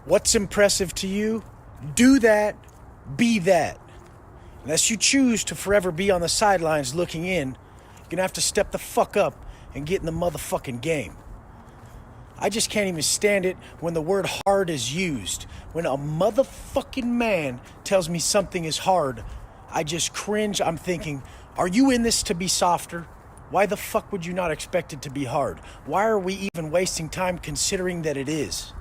What's impressive to you? Do that, be that. Unless you choose to forever be on the sidelines looking in, you're gonna have to step the fuck up and get in the motherfucking game. I just can't even stand it when the word hard is used. When a motherfucking man tells me something is hard, I just cringe. I'm thinking, are you in this to be softer? Why the fuck would you not expect it to be hard? Why are we even wasting time considering that it is?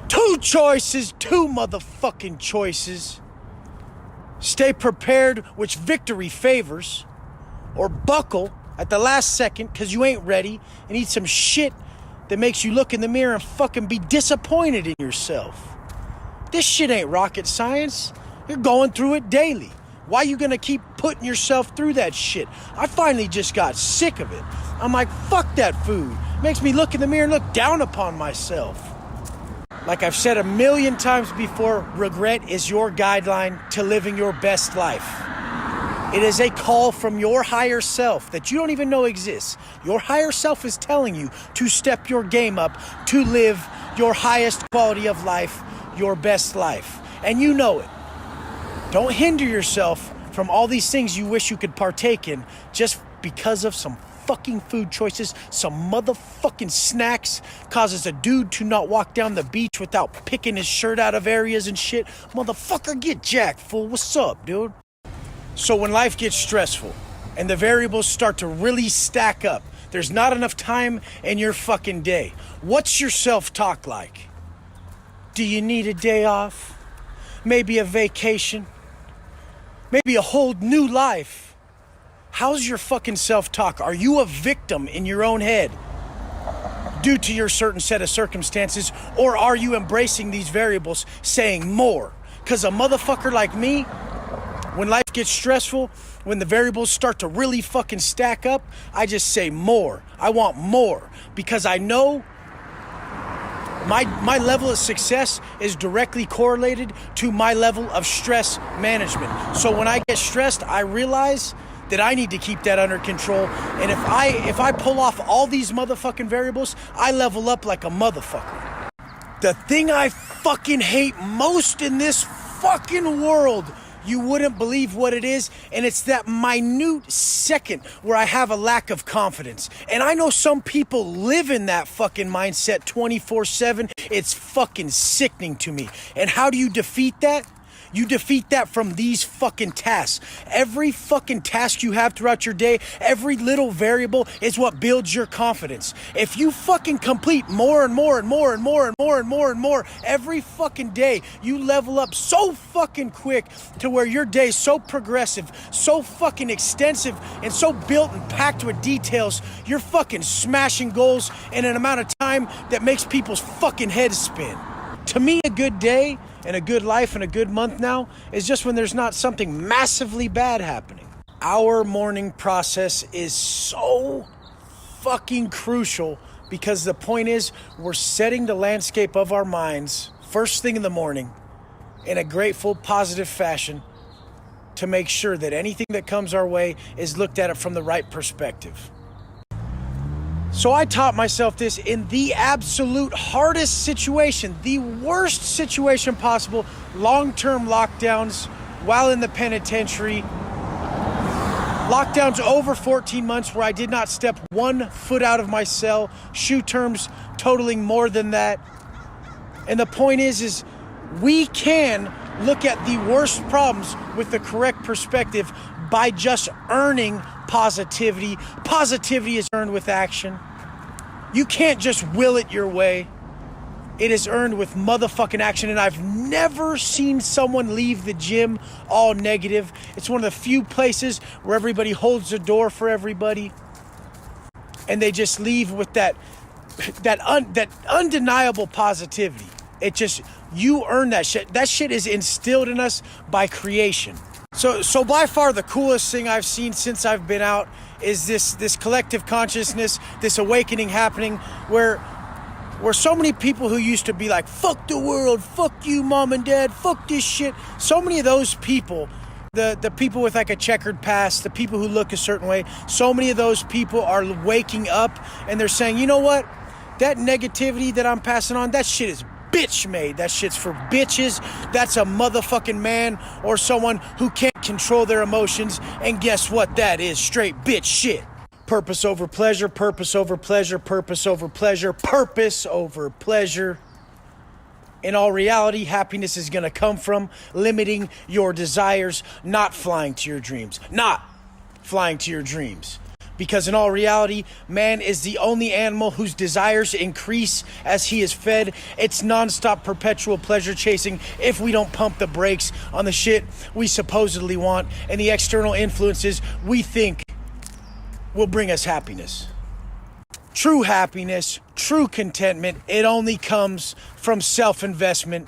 Two choices, two motherfucking choices. Stay prepared, which victory favors, or buckle at the last second because you ain't ready and eat some shit that makes you look in the mirror and fucking be disappointed in yourself. This shit ain't rocket science. You're going through it daily. Why you gonna keep putting yourself through that shit? I finally just got sick of it. I'm like, fuck that food. It makes me look in the mirror and look down upon myself. Like I've said a million times before, regret is your guideline to living your best life. It is a call from your higher self that you don't even know exists. Your higher self is telling you to step your game up, to live your highest quality of life, your best life. And you know it. Don't hinder yourself from all these things you wish you could partake in just because of some fucking food choices, some motherfucking snacks causes a dude to not walk down the beach without picking his shirt out of areas and shit. Motherfucker, get jacked, fool. What's up, dude? So when life gets stressful and the variables start to really stack up, there's not enough time in your fucking day. What's your self-talk like? Do you need a day off? Maybe a vacation? Maybe a whole new life? How's your fucking self-talk? Are you a victim in your own head due to your certain set of circumstances? Or are you embracing these variables, saying more? Because a motherfucker like me, when life gets stressful, when the variables start to really fucking stack up, I just say more. I want more. Because I know my level of success is directly correlated to my level of stress management. So when I get stressed, I realize that I need to keep that under control. And if I pull off all these motherfucking variables, I level up like a motherfucker. The thing I fucking hate most in this fucking world, you wouldn't believe what it is, and it's that minute second where I have a lack of confidence. And I know some people live in that fucking mindset 24/7. It's fucking sickening to me. And how do you defeat that? You defeat that from these fucking tasks. Every fucking task you have throughout your day, every little variable is what builds your confidence. If you fucking complete more and more and more and more and more and more and more every fucking day, you level up so fucking quick to where your day is so progressive, so fucking extensive, and so built and packed with details, you're fucking smashing goals in an amount of time that makes people's fucking heads spin. To me, a good day and a good life and a good month now is just when there's not something massively bad happening. Our morning process is so fucking crucial because the point is we're setting the landscape of our minds first thing in the morning in a grateful, positive fashion to make sure that anything that comes our way is looked at it from the right perspective. So I taught myself this in the absolute hardest situation, the worst situation possible, long-term lockdowns while in the penitentiary, lockdowns over 14 months where I did not step 1 foot out of my cell, shoe terms totaling more than that. And the point is we can look at the worst problems with the correct perspective by just earning positivity. Positivity is earned with action. You can't just will it your way. It is earned with motherfucking action. And I've never seen someone leave the gym all negative. It's one of the few places where everybody holds the door for everybody. And they just leave with that undeniable positivity. It just, you earn that shit. That shit is instilled in us by creation. So by far the coolest thing I've seen since I've been out is this collective consciousness, this awakening happening where so many people who used to be like, fuck the world, fuck you, mom and dad, fuck this shit. So many of those people, the people with like a checkered past, the people who look a certain way, so many of those people are waking up and they're saying, you know what? That negativity that I'm passing on, that shit is bitch made. That shit's for bitches. That's a motherfucking man or someone who can't control their emotions. And guess what that is? Straight bitch shit. Purpose over pleasure, purpose over pleasure, purpose over pleasure, purpose over pleasure. In all reality, happiness is going to come from limiting your desires, not flying to your dreams. Not flying to your dreams. Because in all reality, man is the only animal whose desires increase as he is fed. It's nonstop perpetual pleasure chasing if we don't pump the brakes on the shit we supposedly want and the external influences we think will bring us happiness. True happiness, true contentment, it only comes from self-investment.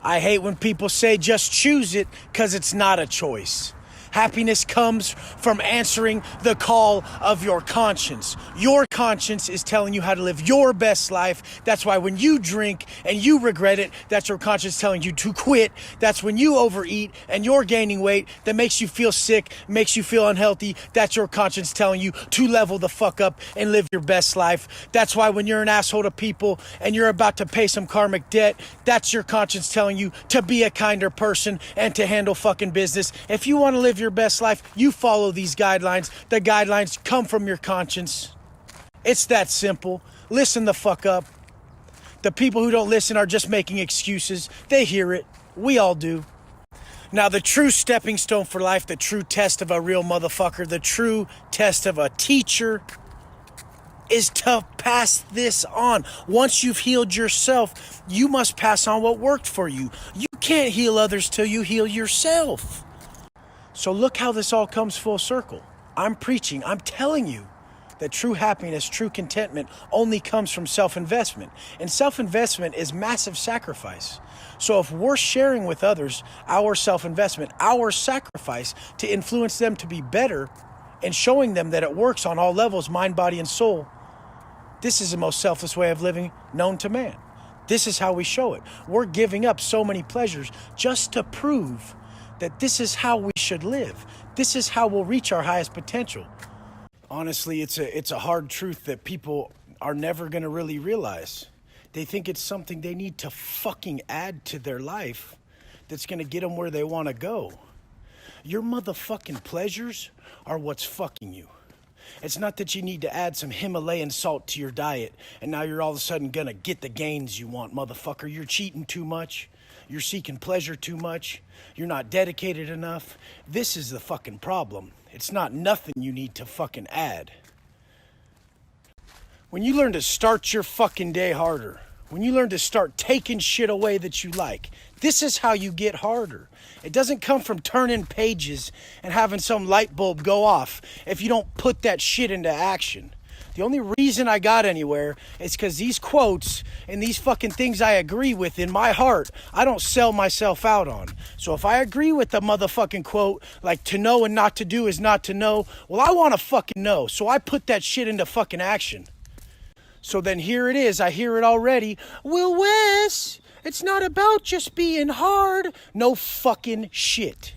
I hate when people say just choose it, because it's not a choice. Happiness comes from answering the call of your conscience. Your conscience is telling you how to live your best life. That's why when you drink and you regret it, that's your conscience telling you to quit. That's when you overeat and you're gaining weight that makes you feel sick, makes you feel unhealthy. That's your conscience telling you to level the fuck up and live your best life. That's why when you're an asshole to people and you're about to pay some karmic debt, that's your conscience telling you to be a kinder person and to handle fucking business. If you want to live your best life, you follow these guidelines. The guidelines come from your conscience. It's that simple. Listen the fuck up. The people who don't listen are just making excuses. They hear it. We all do. Now, the true stepping stone for life, the true test of a real motherfucker, the true test of a teacher is to pass this on. Once you've healed yourself, you must pass on what worked for you. You can't heal others till you heal yourself. So look how this all comes full circle. I'm preaching, I'm telling you that true happiness, true contentment only comes from self-investment. And self-investment is massive sacrifice. So if we're sharing with others our self-investment, our sacrifice to influence them to be better and showing them that it works on all levels, mind, body, and soul, this is the most selfless way of living known to man. This is how we show it. We're giving up so many pleasures just to prove that this is how we should live. This is how we'll reach our highest potential. Honestly, it's a hard truth that people are never going to really realize. They think it's something they need to fucking add to their life that's going to get them where they want to go. Your motherfucking pleasures are what's fucking you. It's not that you need to add some Himalayan salt to your diet and now you're all of a sudden going to get the gains you want, motherfucker. You're cheating too much. You're seeking pleasure too much. You're not dedicated enough. This is the fucking problem. It's not nothing you need to fucking add. When you learn to start your fucking day harder, when you learn to start taking shit away that you like, this is how you get harder. It doesn't come from turning pages and having some light bulb go off if you don't put that shit into action. The only reason I got anywhere is because these quotes and these fucking things I agree with in my heart, I don't sell myself out on. So if I agree with the motherfucking quote, like to know and not to do is not to know, well, I want to fucking know. So I put that shit into fucking action. So then here it is. I hear it already. Well, Wes, it's not about just being hard. No fucking shit.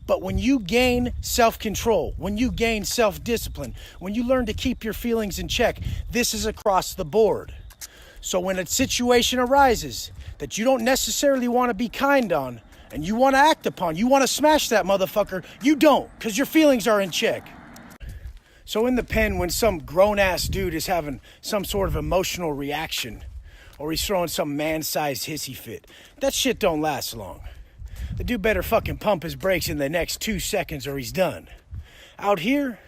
But when you gain self-control, when you gain self-discipline, when you learn to keep your feelings in check, this is across the board. So when a situation arises that you don't necessarily want to be kind on and you want to act upon, you want to smash that motherfucker, you don't, because your feelings are in check. So in the pen, when some grown-ass dude is having some sort of emotional reaction or he's throwing some man-sized hissy fit, that shit don't last long. The dude better fucking pump his brakes in the next 2 seconds or he's done. Out here,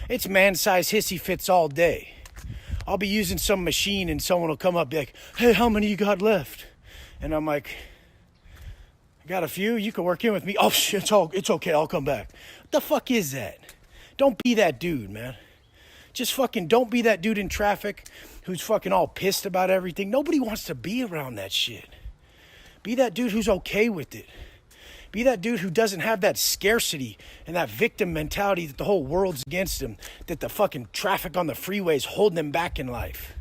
it's man-sized hissy fits all day. I'll be using some machine and someone will come up and be like, hey, how many you got left? And I'm like, I got a few. You can work in with me. Oh, shit, it's okay. I'll come back. What the fuck is that? Don't be that dude, man. Just fucking don't be that dude in traffic who's fucking all pissed about everything. Nobody wants to be around that shit. Be that dude who's okay with it. Be that dude who doesn't have that scarcity and that victim mentality that the whole world's against him, that the fucking traffic on the freeway is holding him back in life.